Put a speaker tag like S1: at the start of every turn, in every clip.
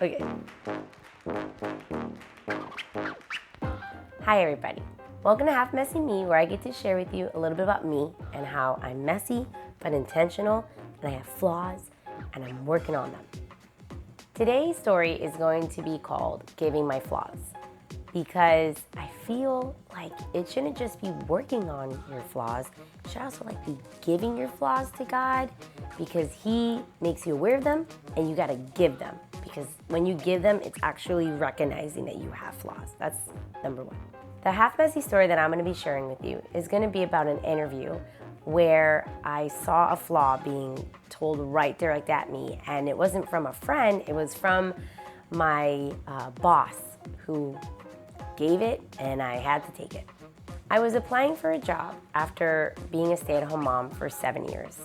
S1: Okay. Hi everybody. Welcome to Half Messy Me, where I get to share with you a little bit about me and how I'm messy but intentional, and I have flaws and I'm working on them. Today's story is going to be called Giving My Flaws, because I feel like it shouldn't just be working on your flaws, it should also be giving your flaws to God, because He makes you aware of them and you gotta give them. Because when you give them, it's actually recognizing that you have flaws. That's number one. The half messy story that I'm gonna be sharing with you is gonna be about an interview where I saw a flaw being told right direct at me, and it wasn't from a friend, it was from my boss who gave it, and I had to take it. I was applying for a job after being a stay-at-home mom for 7 years.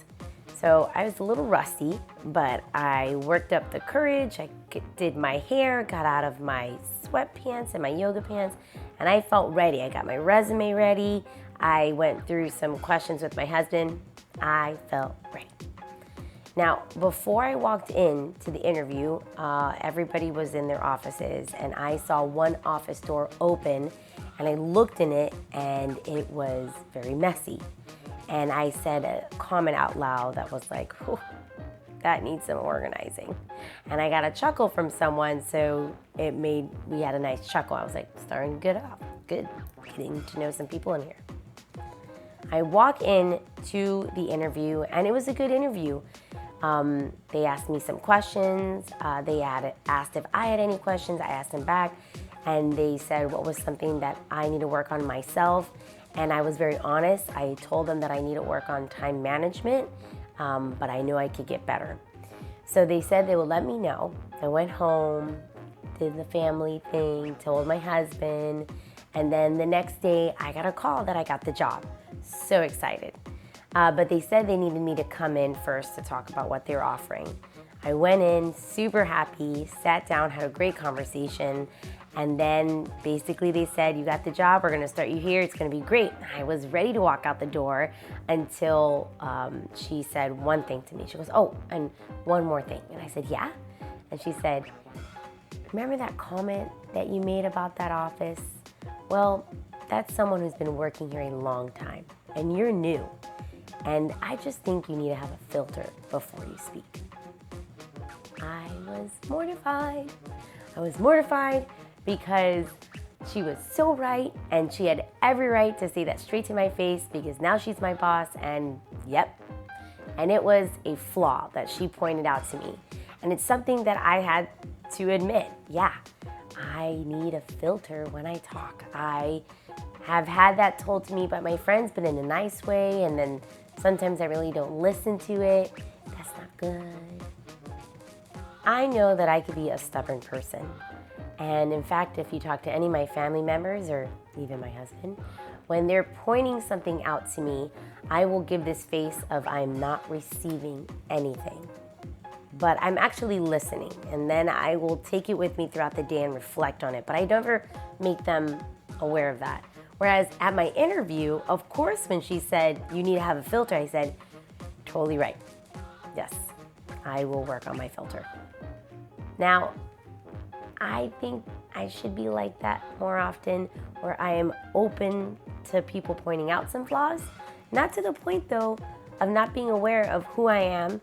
S1: So I was a little rusty, but I worked up the courage, I did my hair, got out of my sweatpants and my yoga pants, and I felt ready. I got my resume ready, I went through some questions with my husband, I felt ready. Now, before I walked in to the interview, everybody was in their offices, and I saw one office door open, and I looked in it, and it was very messy. And I said a comment out loud that was like, that needs some organizing. And I got a chuckle from someone, so we had a nice chuckle. I was like, starting good off, good, getting to know some people in here. I walk in to the interview, and it was a good interview. They asked me some questions. They asked if I had any questions. I asked them back, and they said what was something that I need to work on myself. And I was very honest. I told them that I need to work on time management, but I knew I could get better. So they said they would let me know. I went home, did the family thing, told my husband, and then the next day I got a call that I got the job. So excited. But they said they needed me to come in first to talk about what they were offering. I went in super happy, sat down, had a great conversation, and then basically they said, you got the job, we're gonna start you here, it's gonna be great. I was ready to walk out the door until she said one thing to me. She goes, oh, and one more thing. And I said, yeah? And she said, remember that comment that you made about that office? Well, that's someone who's been working here a long time, and you're new. And I just think you need to have a filter before you speak. I was mortified. Because she was so right, and she had every right to say that straight to my face, because now she's my boss, and yep. And it was a flaw that she pointed out to me. And it's something that I had to admit, yeah, I need a filter when I talk. I have had that told to me by my friends, but in a nice way, and then sometimes I really don't listen to it. That's not good. I know that I could be a stubborn person. And in fact, if you talk to any of my family members, or even my husband, when they're pointing something out to me, I will give this face of I'm not receiving anything. But I'm actually listening, and then I will take it with me throughout the day and reflect on it. But I never make them aware of that. Whereas at my interview, of course, when she said, you need to have a filter, I said, totally right. Yes, I will work on my filter. Now, I think I should be like that more often, where I am open to people pointing out some flaws. Not to the point, though, of not being aware of who I am,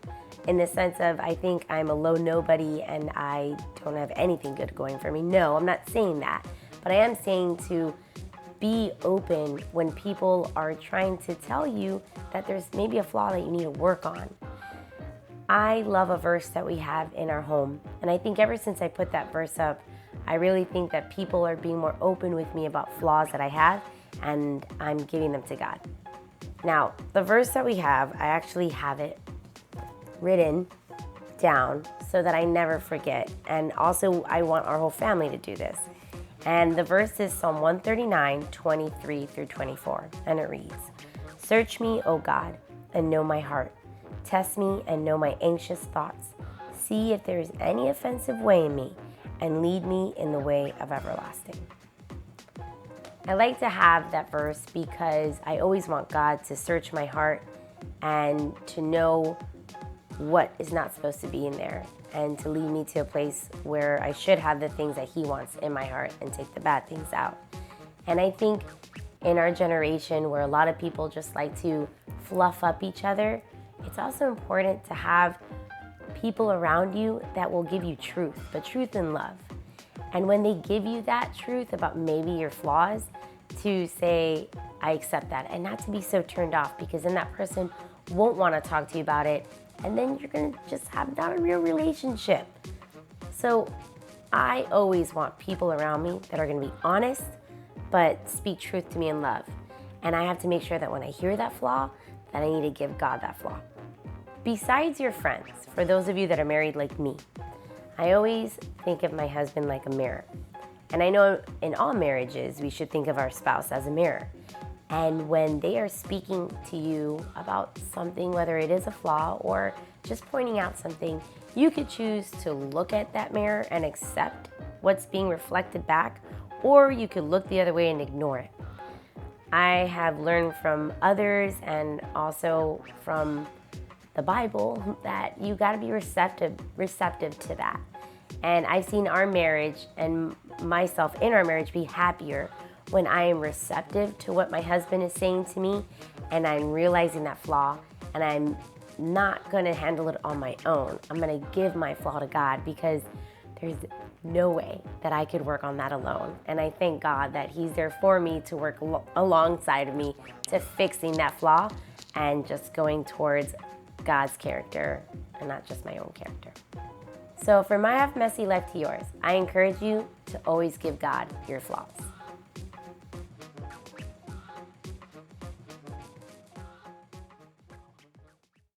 S1: in the sense of I think I'm a low nobody and I don't have anything good going for me. No, I'm not saying that. But I am saying to be open when people are trying to tell you that there's maybe a flaw that you need to work on. I love a verse that we have in our home, and I think ever since I put that verse up, I really think that people are being more open with me about flaws that I have, and I'm giving them to God. Now, the verse that we have, I actually have it written down so that I never forget, and also I want our whole family to do this. And the verse is Psalm 139, 23 through 24, and it reads, "Search me, O God, and know my heart. Test me and know my anxious thoughts. See if there is any offensive way in me, and lead me in the way of everlasting." I like to have that verse because I always want God to search my heart and to know what is not supposed to be in there. and to lead me to a place where I should have the things that He wants in my heart and take the bad things out. And I think in our generation where a lot of people just like to fluff up each other, it's also important to have people around you that will give you truth, but truth in love. And when they give you that truth about maybe your flaws, to say, I accept that, and not to be so turned off, because then that person won't want to talk to you about it, and then you're going to just have not a real relationship. So I always want people around me that are going to be honest, but speak truth to me in love. And I have to make sure that when I hear that flaw, that I need to give God that flaw. Besides your friends, for those of you that are married like me, I always think of my husband like a mirror. And I know in all marriages, we should think of our spouse as a mirror. And when they are speaking to you about something, whether it is a flaw or just pointing out something, you could choose to look at that mirror and accept what's being reflected back, or you could look the other way and ignore it. I have learned from others and also from the Bible that you gotta be receptive to that. And I've seen our marriage and myself in our marriage be happier when I am receptive to what my husband is saying to me, and I'm realizing that flaw, and I'm not gonna handle it on my own. I'm gonna give my flaw to God, because there's no way that I could work on that alone. And I thank God that He's there for me to work alongside of me to fixing that flaw and just going towards God's character and not just my own character. So from my half messy life to yours, I encourage you to always give God your flaws.